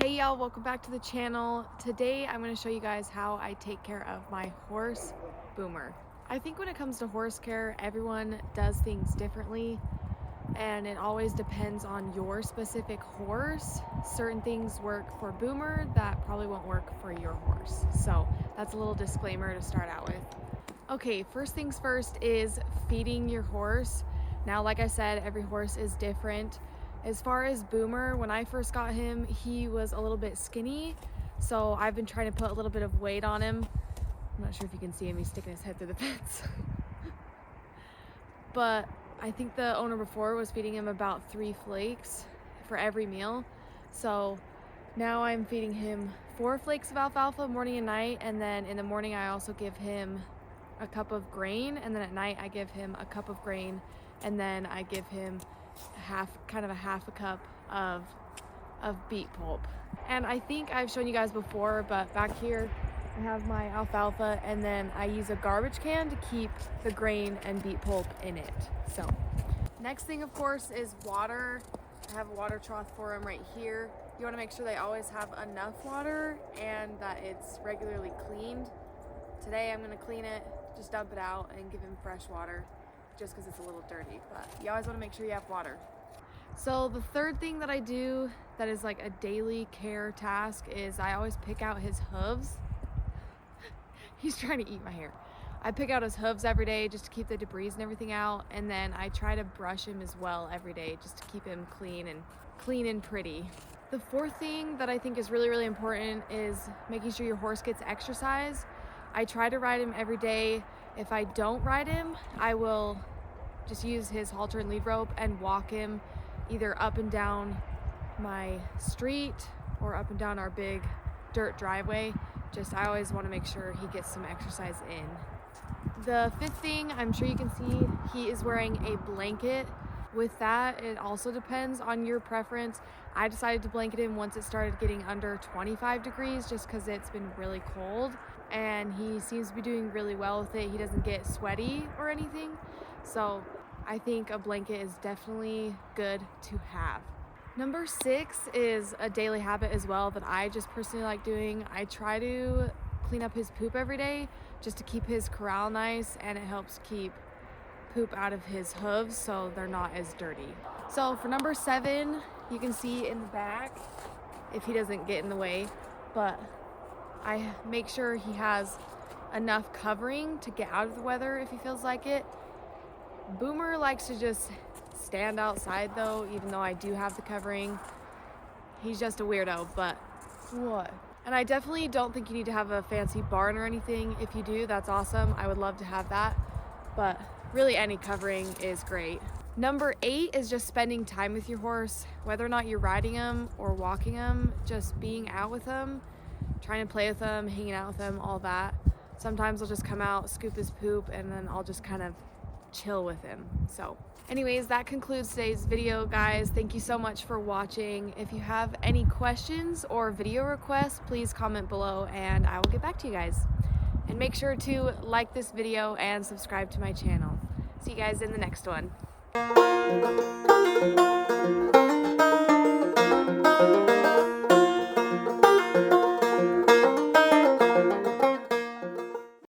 Hey y'all, welcome back to the channel. Today I'm going to show you guys how I take care of my horse, Boomer. I think when it comes to horse care, everyone does things differently and it always depends on your specific horse. Certain things work for Boomer that probably won't work for your horse. So that's a little disclaimer to start out with. Okay, first things first is feeding your horse. Now, like I said, every horse is different. As far as Boomer, when I first got him, he was a little bit skinny. So I've been trying to put a little bit of weight on him. I'm not sure if you can see him, he's sticking his head through the fence. But I think the owner before was feeding him about 3 flakes for every meal. So now I'm feeding him 4 flakes of alfalfa morning and night. And then in the morning, I also give him a cup of grain. And then at night, I give him a cup of grain. And then I give him half a cup of beet pulp. And I think I've shown you guys before, but back here I have my alfalfa, and then I use a garbage can to keep the grain and beet pulp in it. So next thing, of course, is water. I have a water trough for them right here. You want to make sure they always have enough water and that it's regularly cleaned. Today I'm going to clean it, just dump it out and give him fresh water, just because it's a little dirty, but you always want to make sure you have water. So the third thing that I do that is like a daily care task is I always pick out his hooves. He's trying to eat my hair. I pick out his hooves every day just to keep the debris and everything out, and then I try to brush him as well every day just to keep him clean and pretty. The fourth thing that I think is really, really important is making sure your horse gets exercise. I try to ride him every day. If I don't ride him, I will just use his halter and lead rope and walk him either up and down my street or up and down our big dirt driveway. I always want to make sure he gets some exercise in. The fifth thing, I'm sure you can see, he is wearing a blanket. With that, it also depends on your preference. I decided to blanket him once it started getting under 25 degrees just because it's been really cold, and he seems to be doing really well with it. He doesn't get sweaty or anything, so I think a blanket is definitely good to have. Number 6 is a daily habit as well that I just personally like doing. I try to clean up his poop every day just to keep his corral nice, and it helps keep poop out of his hooves so they're not as dirty. So for number 7, you can see in the back if he doesn't get in the way, but I make sure he has enough covering to get out of the weather if he feels like it. Boomer likes to just stand outside though, even though I do have the covering. He's just a weirdo, but what? And I definitely don't think you need to have a fancy barn or anything. If you do, that's awesome. I would love to have that, but really any covering is great. Number 8 is just spending time with your horse, whether or not you're riding him or walking him, just being out with him, trying to play with him, hanging out with him, all that. Sometimes I'll just come out, scoop his poop, and then I'll just kind of chill with him. So anyways, that concludes today's video, guys. Thank you so much for watching. If you have any questions or video requests, please comment below and I will get back to you guys. And make sure to like this video and subscribe to my channel. See you guys in the next one.